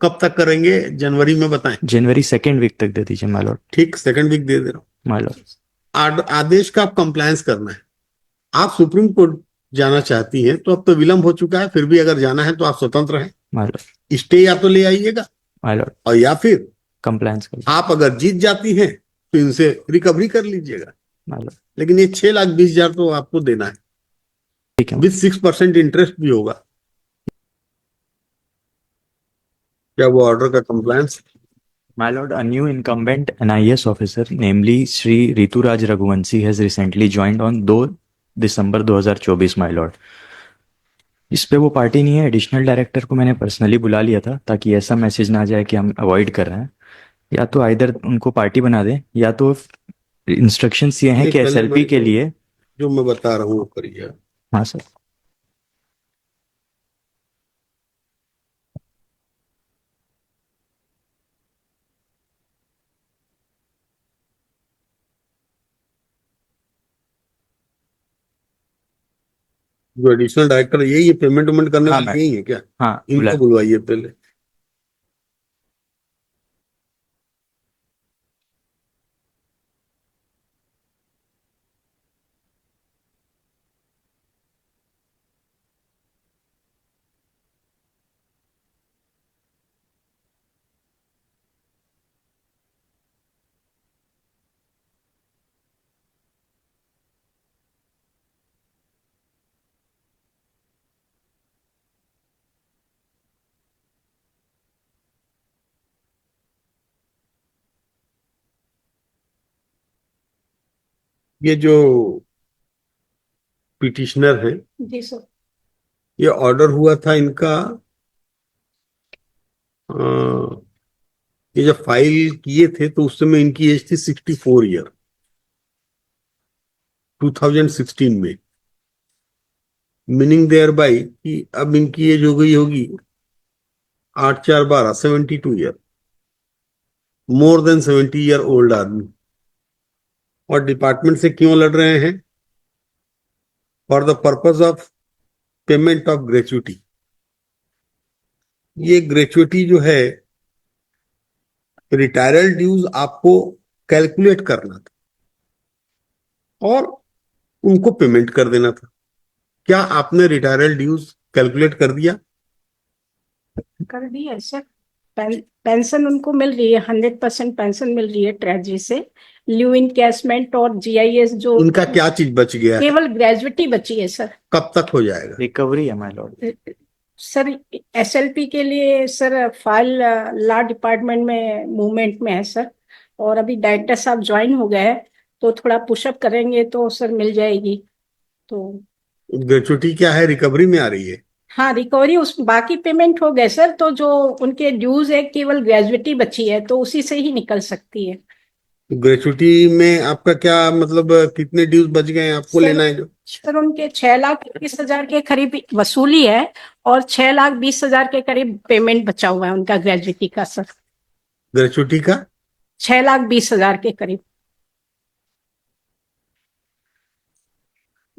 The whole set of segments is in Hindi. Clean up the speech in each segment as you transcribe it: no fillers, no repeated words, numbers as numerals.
कब तक करेंगे? जनवरी में बताएं। जनवरी 2nd वीक तक दे दीजिए माय लॉर्ड। ठीक, सेकंड वीक दे दे रहा हूँ। माय लॉर्ड आदेश का आप कंप्लायंस करना है। आप सुप्रीम कोर्ट जाना चाहती हैं तो अब तो विलंब हो चुका है, फिर भी अगर जाना है तो आप स्वतंत्र हैं। माय लॉर्ड स्टे या तो ले आइएगा, माय लॉर्ड और या फिर कंप्लायंस कर आप अगर जीत जाती हैं तो इनसे रिकवरी कर लीजिएगा। My Lord. लेकिन ये 6,20,000 तो आपको देना है, ठीक है विथ 6% इंटरेस्ट भी होगा। क्या वो ऑर्डर का compliance? My lord, a new incumbent NIS officer, namely Shri Rituraj Raghuvanshi, has recently joined on 2 December 2024, my lord। इस पे वो पार्टी नहीं है। एडिशनल डायरेक्टर को मैंने पर्सनली बुला लिया था ताकि ऐसा मैसेज ना जाए कि हम अवॉइड कर रहे हैं। या तो आइदर उनको पार्टी बना दें, या तो इंस्ट्रक्शंस ये हैं कि SLP के लिए। जो मैं बता रहा हूँ वो करिए। हाँ सर। जो एडिशनल डायरेक्टर यही है, पेमेंट वेमेंट करने हाँ, वाले यही है क्या? हाँ इनको बुलवाइए पहले। ये जो पिटिशनर है, जी सर। ये ऑर्डर हुआ था इनका, ये जब फाइल किए थे तो उस समय इनकी एज थी 64 ईयर, 2016 में। मीनिंग देयर बाई कि अब इनकी एज हो गई होगी 8 4 12 72 year, more than 70 year old आदमी। और डिपार्टमेंट से क्यों लड़ रहे हैं? For the purpose of payment of gratuity. ये ग्रेचुटी जो है, रिटायरल ड्यूज आपको कैलकुलेट करना था और उनको पेमेंट कर देना था। क्या आपने रिटायरल ड्यूज कैलकुलेट कर दिया? कर दी है सर। पेंशन उनको मिल रही है, 100% पेंशन मिल रही है ट्रेजरी से। लीव इनकैशमेंट और GIS जो उनका क्या चीज बच गया है? केवल ग्रेजुएटी बची है सर। कब तक हो जाएगा? रिकवरी है माय लॉर्ड। सर SLP के लिए सर फाइल लॉ डिपार्टमेंट में मूवमेंट में है सर, और अभी डायरेक्टर साहब ज्वाइन हो गए हैं तो थोड़ा पुशअप करेंगे तो सर मिल जाएगी। तो ग्रेचुटी क्या है, रिकवरी में आ रही है? हाँ, रिकवरी उस बाकी पेमेंट हो गए सर, तो जो उनके ड्यूज है केवल ग्रेजुएटी बची है तो उसी से ही निकल सकती है। ग्रेचुटी में आपका क्या मतलब, कितने ड्यूज बच गए हैं आपको लेना है जो? सर उनके 6,20,000 के करीब वसूली है और 6,20,000 के करीब पेमेंट बचा हुआ है उनका ग्रेजुएटी का सर। ग्रेचुटी का 6,20,000 के करीब।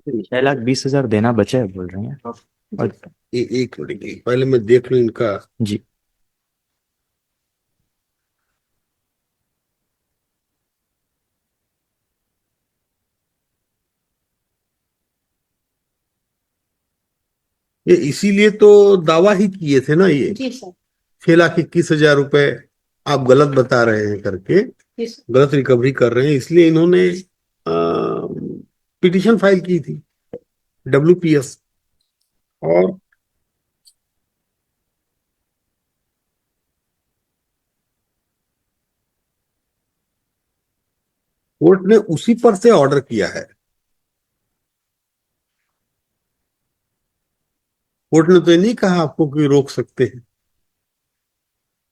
6,20,000 देना बचा है बोल रहे हैं। और एक मिनट, पहले मैं देख लूं इनका। जी ये इसीलिए तो दावा ही किए थे ना ये, जी सर। 6,21,000 रुपए आप गलत बता रहे हैं करके, जी सर। गलत रिकवरी कर रहे हैं, इसलिए इन्होंने पिटीशन फाइल की थी WPS। और कोर्ट ने उसी पर से ऑर्डर किया है। कोर्ट ने तो ये नहीं कहा आपको कि रोक सकते हैं,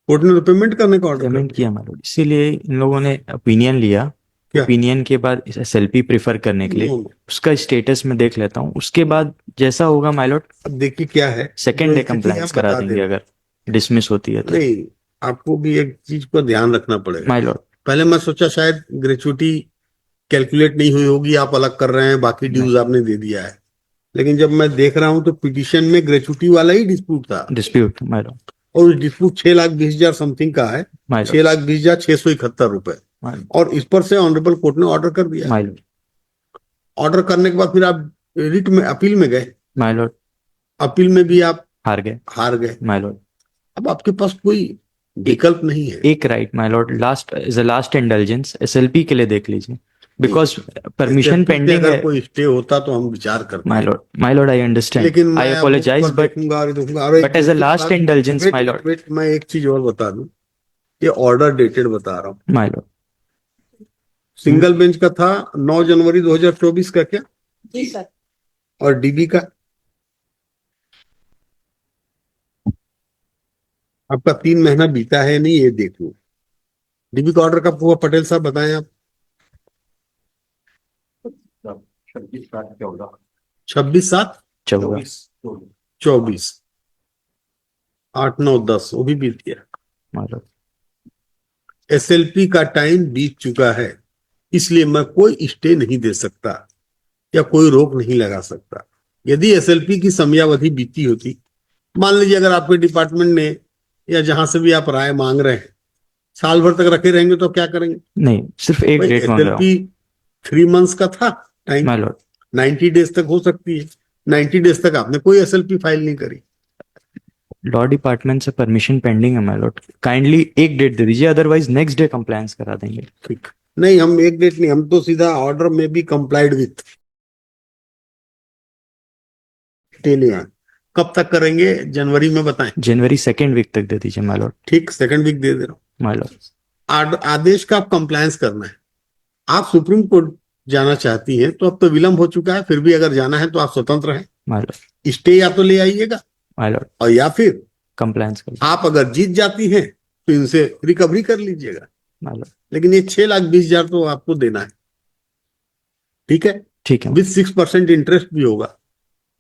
कोर्ट ने तो पेमेंट करने का ऑर्डर पेमेंट किया माय लॉर्ड। इसीलिए इन लोगों ने ओपिनियन लिया। क्या? ओपिनियन के बाद SLP प्रेफर करने के लिए उसका स्टेटस में देख लेता हूँ, उसके बाद जैसा होगा माय लॉर्ड अब देखिए क्या है, सेकेंड डे कंप्लायंस करा देंगे अगर डिसमिस होती है तो। नहीं, आपको भी एक चीज को ध्यान रखना पड़ेगा माय लॉर्ड। पहले मैं सोचा शायद ग्रेचुटी कैलकुलेट नहीं हुई होगी, आप अलग कर रहे हैं, बाकी ड्यूज आपने दे दिया है। लेकिन जब मैं देख रहा हूं तो पिटीशन में ग्रेचुटी वाला ही डिस्प्यूट था, डिस्प्यूट माय लॉर्ड। और डिस्प्यूट 6,20,000 समथिंग का है, माय लॉर्ड 6,20,671 रुपए, और इस पर से ऑनरेबल कोर्ट ने ऑर्डर कर दिया। माय लॉर्ड ऑर्डर करने के बाद फिर आप रिट में अपील में गए, माय लॉर्ड अपील में भी आप हार गए माय लॉर्ड। अब आपके पास कोई विकल्प नहीं है। एक right my lord, last as a last indulgence SLP के लिए देख लीजिए, बिकॉज परमिशन SLP पे पेंडिंग अगर है। कोई स्टे होता तो हम विचार करते। माय लॉर्ड आई अंडरस्टैंड, लेकिन आई मैं apologise, but as a last indulgence, my lord. Wait, मैं एक चीज और बता दूं, ये ऑर्डर डेटेड बता रहा हूँ। माय लॉर्ड सिंगल बेंच का था 9 जनवरी 2024 का क्या, जी सर। और डीबी का आपका 3 महीना बीता है नहीं, ये देख लो। डीबी का ऑर्डर कब हुआ पटेल साहब, बताएं आप। 26/7/24, 8/9/10 वो भी बीत गया। माय लॉर्ड SLP का टाइम बीत चुका है, इसलिए मैं कोई स्टे नहीं दे सकता या कोई रोक नहीं लगा सकता। यदि SLP की समयावधि बीती होती, मान लीजिए अगर आपके डिपार्टमेंट ने या जहां से भी आप राय मांग रहे हैं साल भर तक रखे रहेंगे तो क्या करेंगे? नहीं, सिर्फ एक डेट मांग रहा हूँ SLP 3 मंथ्स का था टाइम, माय लॉर्ड। 90 डेज तक हो सकती है। 90 डेज तक आपने कोई SLP फाइल नहीं करी। लॉ डिपार्टमेंट से परमिशन पेंडिंग है माय लॉर्ड, काइंडली एक डेट दे दीजिए, अदरवाइज नेक्स्ट डे कंप्लायंस करा देंगे। ठीक नहीं, हम एक डेट नहीं, हम तो सीधा ऑर्डर में भी कंप्लाइड विथ टेलिया। कब तक करेंगे? जनवरी में बताएं। जनवरी 2nd वीक तक दे दीजिए माय लॉर्ड। ठीक, 2nd वीक दे रहा हूँ। माय लॉर्ड आदेश का आप कंप्लायंस करना है। आप सुप्रीम कोर्ट जाना चाहती हैं तो अब तो विलंब हो चुका है, फिर भी अगर जाना है तो आप स्वतंत्र हैं। माय लॉर्ड स्टे या तो ले आइएगा, माय लॉर्ड और या फिर कंप्लायंस कर आप अगर जीत जाती हैं तो इनसे रिकवरी कर लीजिएगा। My Lord. लेकिन ये 6,20,000 तो आपको देना है, ठीक है? ठीक है विथ 6% इंटरेस्ट भी होगा।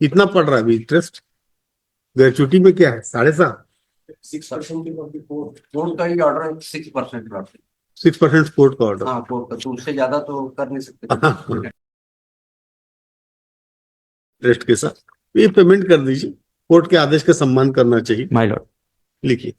कितना पड़ रहा है अभी इंटरेस्ट? ग्रेचुटी में क्या है, 7.5? 6% कोर्ट का ही ऑर्डर 6% का। 6% कोर्ट का ऑर्डर। हाँ, कोर्ट का, तो उससे ज्यादा तो कर नहीं सकते। इंटरेस्ट के साथ ये पेमेंट कर दीजिए। कोर्ट के आदेश का सम्मान करना चाहिए। My Lord. लिखिए।